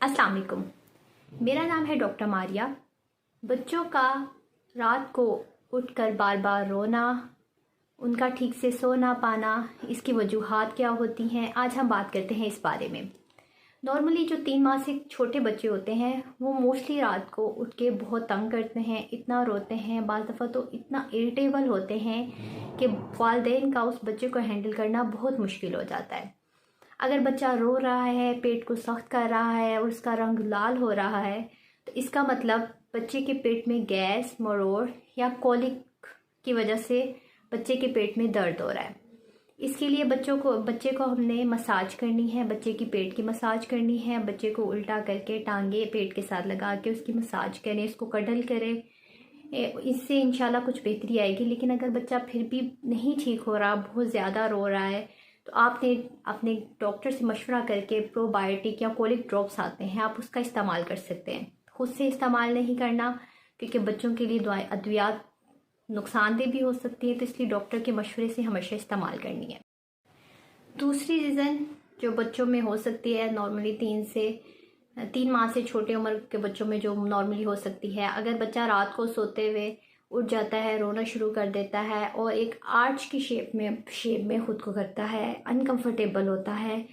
अस्सलाम वालेकुम। मेरा नाम है डॉक्टर मारिया। बच्चों का रात को उठकर बार बार रोना, उनका ठीक से सो ना पाना, इसकी वजूहात क्या होती हैं, आज हम बात करते हैं इस बारे में। नॉर्मली जो 3 माह से छोटे बच्चे होते हैं वो मोस्टली रात को उठ के बहुत तंग करते हैं, इतना रोते हैं, बाज़ दफ़ा तो इतना इरिटेबल होते हैं कि वालिदैन का उस बच्चे को हैंडल करना बहुत मुश्किल हो जाता है। अगर बच्चा रो रहा है, पेट को सख्त कर रहा है और उसका रंग लाल हो रहा है, तो इसका मतलब बच्चे के पेट में गैस, मरोड़ या कोलिक की वजह से बच्चे के पेट में दर्द हो रहा है। इसके लिए बच्चे को हमने मसाज करनी है, बच्चे की पेट की मसाज करनी है। बच्चे को उल्टा करके टांगे पेट के साथ लगा के उसकी मसाज करें, इसको कडल करें। इससे इंशाल्लाह कुछ बेहतरी आएगी। लेकिन अगर बच्चा फिर भी नहीं ठीक हो रहा, बहुत ज़्यादा रो रहा है, तो आपने अपने डॉक्टर से मशवरा करके प्रोबायोटिक या कोलिक ड्रॉप्स आते हैं, आप उसका इस्तेमाल कर सकते हैं। खुद से इस्तेमाल नहीं करना, क्योंकि बच्चों के लिए दवाएं अद्वियात नुकसानदेह भी हो सकती है, तो इसलिए डॉक्टर के मशवरे से हमेशा इस्तेमाल करनी है। दूसरी रीज़न जो बच्चों में हो सकती है, नॉर्मली 3 माह से छोटे उम्र के बच्चों में जो नॉर्मली हो सकती है, अगर बच्चा रात को सोते हुए उठ जाता है, रोना शुरू कर देता है और एक आर्च की शेप में खुद को करता है, अनकंफर्टेबल होता है,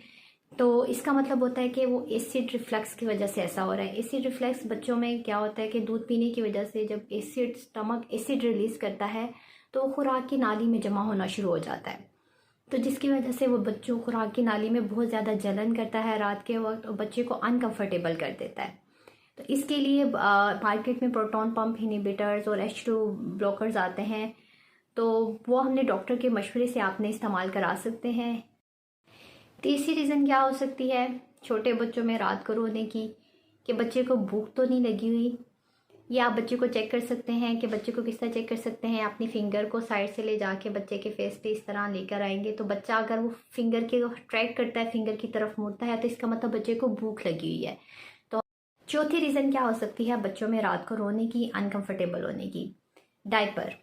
तो इसका मतलब होता है कि वो एसिड रिफ्लक्स की वजह से ऐसा हो रहा है। एसिड रिफ्लक्स बच्चों में क्या होता है कि दूध पीने की वजह से जब स्टमक एसिड रिलीज करता है तो खुराक की नाली में जमा होना शुरू हो जाता है, तो जिसकी वजह से वो बच्चों खुराक की नाली में बहुत ज़्यादा जलन करता है रात के वक्त और बच्चे को अनकंफर्टेबल कर देता है। तो इसके लिए मार्केट में प्रोटॉन पंप इनहिबिटर्स और H2 ब्लॉकर्स आते हैं, तो वो हमने डॉक्टर के मशवरे से आपने इस्तेमाल करा सकते हैं। तीसरी रीज़न क्या हो सकती है छोटे बच्चों में रात को रोने की, कि बच्चे को भूख तो नहीं लगी हुई। या आप बच्चे को चेक कर सकते हैं कि बच्चे को किस तरह चेक कर सकते हैं, अपनी फिंगर को साइड से ले जाके बच्चे के फेस पे इस तरह लेकर आएंगे, तो बच्चा अगर वो फिंगर के ट्रैक करता है, फिंगर की तरफ मुड़ता है, तो इसका मतलब बच्चे को भूख लगी हुई है। तो चौथी रीज़न क्या हो सकती है बच्चों में रात को रोने की, अनकंफर्टेबल होने की? डायपर।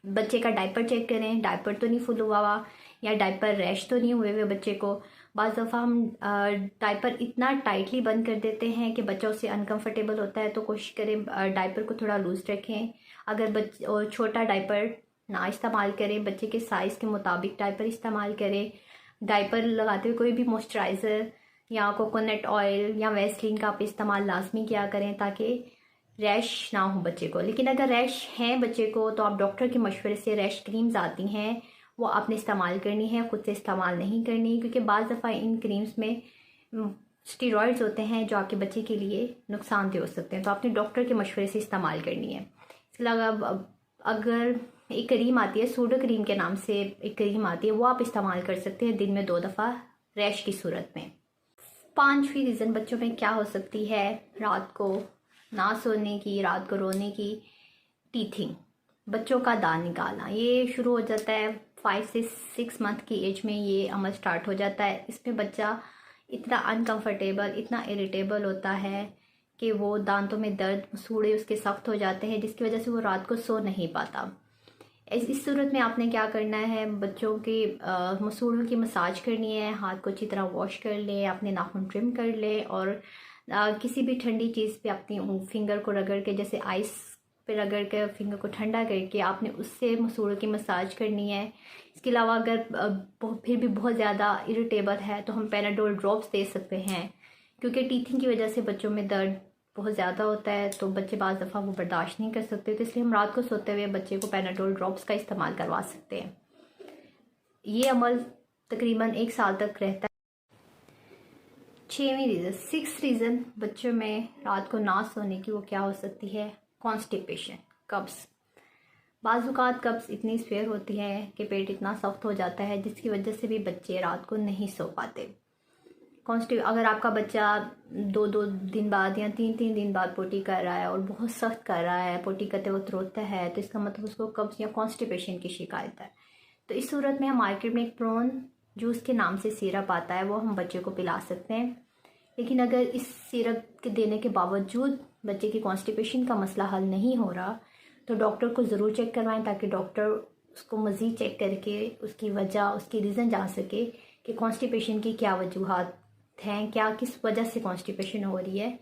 बच्चे का डायपर चेक करें, डायपर तो नहीं फुल हुआ हुआ या डायपर रैश तो नहीं हुए हुए बच्चे को। बाज़ दफ़ा हम डायपर इतना टाइटली बंद कर देते हैं कि बच्चा उससे अनकंफर्टेबल होता है, तो कोशिश करें डायपर को थोड़ा लूज रखें। अगर छोटा डायपर ना इस्तेमाल करें, बच्चे के साइज़ के मुताबिक डायपर इस्तेमाल करें। डायपर लगाते हुए कोई भी मॉइस्चराइज़र या कोकोनट ऑयल या वैसलीन का आप इस्तेमाल लाजमी किया करें, ताकि रैश ना हो बच्चे को। लेकिन अगर रैश हैं बच्चे को, तो आप डॉक्टर के मशवरे से रेश क्रीम्स आती हैं, वो आपने इस्तेमाल करनी है, खुद से इस्तेमाल नहीं करनी, क्योंकि बाज़ दफ़ा इन क्रीम्स में स्टेरॉइड्स होते हैं जो आपके बच्चे के लिए नुकसानदेह हो सकते हैं, तो आपने डॉक्टर के मशवरे से इस्तेमाल करनी है। इसके अलावा अगर एक क्रीम आती है, सूडो क्रीम के नाम से एक क्रीम आती है, वो आप इस्तेमाल कर सकते हैं दिन में 2 दफ़ा रैश की सूरत में। 5वीं रीज़न बच्चों में क्या हो सकती है रात को ना सोने की, रात को रोने की? टीथिंग, बच्चों का दांत निकालना। ये शुरू हो जाता है 5 से 6 मंथ की एज में, ये अमल स्टार्ट हो जाता है। इसमें बच्चा इतना अनकंफर्टेबल, इतना इरिटेबल होता है कि वो दांतों में दर्द, मसूड़े उसके सख्त हो जाते हैं, जिसकी वजह से वो रात को सो नहीं पाता। इस सूरत में आपने क्या करना है, बच्चों के मसूड़ों की मसाज करनी है, हाथ को अच्छी तरह वॉश कर ले, अपने नाखून ट्रिम कर ले और किसी भी ठंडी चीज़ पे अपनी फिंगर को रगड़ के, जैसे आइस पे रगड़ के फिंगर को ठंडा करके आपने उससे मसूड़ों की मसाज करनी है। इसके अलावा अगर फिर भी बहुत ज़्यादा इरिटेबल है तो हम पैनाडोल ड्रॉप्स दे सकते हैं, क्योंकि टीथिंग की वजह से बच्चों में दर्द बहुत ज़्यादा होता है, तो बच्चे बाज़ दफ़ा वो बर्दाश्त नहीं कर सकते, तो इसलिए हम रात को सोते हुए बच्चे को पैनाडोल ड्रॉप्स का इस्तेमाल करवा सकते हैं। ये अमल तकरीबन 1 साल तक रहता है। 6th रीज़न बच्चों में रात को ना सोने की वो क्या हो सकती है? कॉन्स्टिपेशन, कब्ज़। बाज़ कब्ज़ इतनी स्वेयर होती है कि पेट इतना सख्त हो जाता है, जिसकी वजह से भी बच्चे रात को नहीं सो पाते। अगर आपका बच्चा 2-2 दिन बाद या 3-3 दिन बाद पोटी कर रहा है और बहुत सख्त कर रहा है, पोटी करते वक्त रोता है, तो इसका मतलब उसको कब्ज़ या कॉन्स्टिपेशन की शिकायत है। तो इस सूरत में हम मार्केट में एक प्रोन जूस के नाम से सिरप आता है, वो हम बच्चे को पिला सकते हैं। लेकिन अगर इस सिरप के देने के बावजूद बच्चे की कॉन्स्टिपेशन का मसला हल नहीं हो रहा, तो डॉक्टर को ज़रूर चेक करवाएं, ताकि डॉक्टर उसको मज़ीद चेक करके उसकी वजह, उसकी रीज़न जान सके कि कॉन्स्टिपेशन की क्या वजूहात हैं, क्या किस वजह से कॉन्स्टिपेशन हो रही है।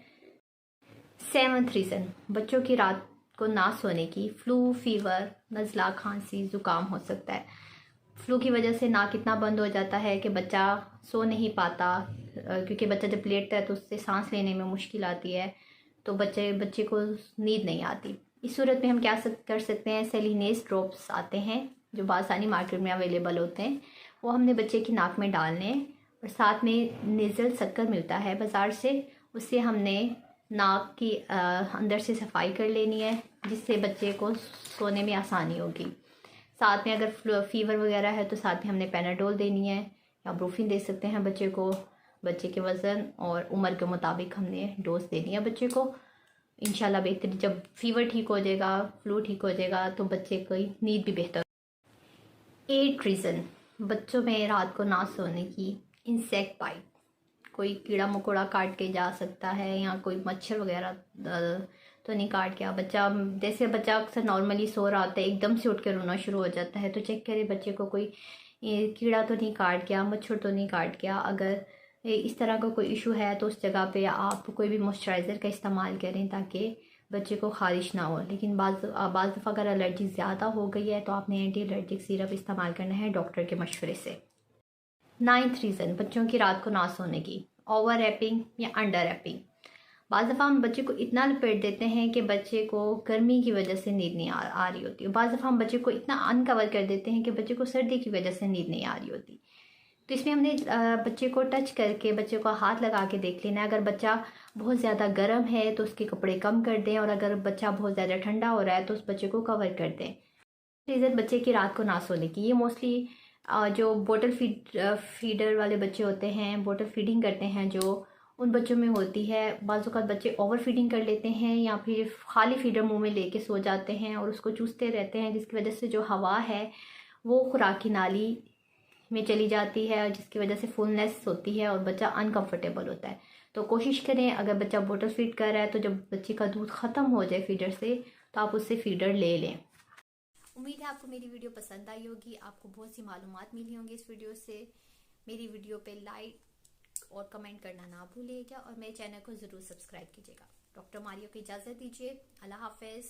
7th रीज़न बच्चों की रात को ना सोने की, फ्लू, फीवर, नज़ला, खांसी, ज़ुकाम हो सकता है। फ्लू की वजह से नाक इतना बंद हो जाता है कि बच्चा सो नहीं पाता, क्योंकि बच्चा जब लेटता है तो उससे सांस लेने में मुश्किल आती है, तो बच्चे को नींद नहीं आती। इस सूरत में हम क्या कर सकते हैं, सेलिनेस ड्रॉप्स आते हैं जो बासानी मार्केट में अवेलेबल होते हैं, वो हमने बच्चे की नाक में डालने हैं। और साथ में नेज़ल शक्कर मिलता है बाज़ार से, उससे हमने नाक की अंदर से सफाई कर लेनी है, जिससे बच्चे को सोने में आसानी होगी। साथ में अगर फीवर वगैरह है तो साथ में हमने पैनाडोल देनी है या ब्रूफिन दे सकते हैं बच्चे को। बच्चे के वज़न और उम्र के मुताबिक हमने डोज देनी है बच्चे को। इंशाल्लाह बेहतर, जब फीवर ठीक हो जाएगा, फ्लू ठीक हो जाएगा, तो बच्चे की नींद भी बेहतर। 8 रीज़न बच्चों में रात को ना सोने की, इंसेक्ट बाइट, कोई कीड़ा मकोड़ा काट के जा सकता है या कोई मच्छर वगैरह तो नहीं काट गया। जैसे बच्चा अक्सर नॉर्मली सो रहा होता है, एकदम से उठ के रोना शुरू हो जाता है, तो चेक करें बच्चे को कोई कीड़ा तो नहीं काट गया, मच्छर तो नहीं काट गया। अगर इस तरह का कोई इशू है तो उस जगह पे आप कोई भी मॉइस्चराइज़र का इस्तेमाल करें ताकि बच्चे को खारिश ना हो। लेकिन बाज़ दफ़ा अगर एलर्जी ज़्यादा हो गई है तो आपने एंटी एलर्जिक सिरप इस्तेमाल करना है डॉक्टर के मशवरे से। 9th रीज़न बच्चों की रात को ना सोने की, ओवर रैपिंग या अंडर रैपिंग। बाज़ दफ़ा हम बच्चे को इतना लपेट देते हैं कि बच्चे को गर्मी की वजह से नींद नहीं आ रही होती है। बाज़ दफ़ा हम बच्चे को इतना अनकवर कर देते हैं कि बच्चे को सर्दी की वजह से नींद नहीं आ रही होती। तो इसमें हमने बच्चे को टच करके बच्चे को हाथ लगा के देख लेना है। अगर बच्चा बहुत ज़्यादा गर्म है तो उसके कपड़े कम कर दें, और अगर बच्चा बहुत ज़्यादा ठंडा हो रहा है तो उस बच्चे को कवर कर दें। रीज़न बच्चे की रात को ना सोने की, ये मोस्टली जो बोतल फीडर वाले बच्चे होते हैं, बोतल फीडिंग करते हैं, जो उन बच्चों में होती है। बाज़ औक़ात बच्चे ओवर फीडिंग कर लेते हैं या फिर खाली फीडर मुंह में लेके सो जाते हैं और उसको चूसते रहते हैं, जिसकी वजह से जो हवा है वो खुराक की नाली में चली जाती है, जिसकी वजह से फुलनेस होती है और बच्चा अनकंफर्टेबल होता है। तो कोशिश करें, अगर बच्चा बोतल फीड कर रहा है तो जब बच्चे का दूध ख़त्म हो जाए फीडर से, तो आप उससे फीडर ले लें। उम्मीद है आपको मेरी वीडियो पसंद आई होगी, आपको बहुत सी मालूमात मिली होंगी इस वीडियो से। मेरी वीडियो पे लाइक और कमेंट करना ना भूलिएगा और मेरे चैनल को ज़रूर सब्सक्राइब कीजिएगा। डॉक्टर मारिया को इजाज़त दीजिए। अल्लाह हाफ़िज़।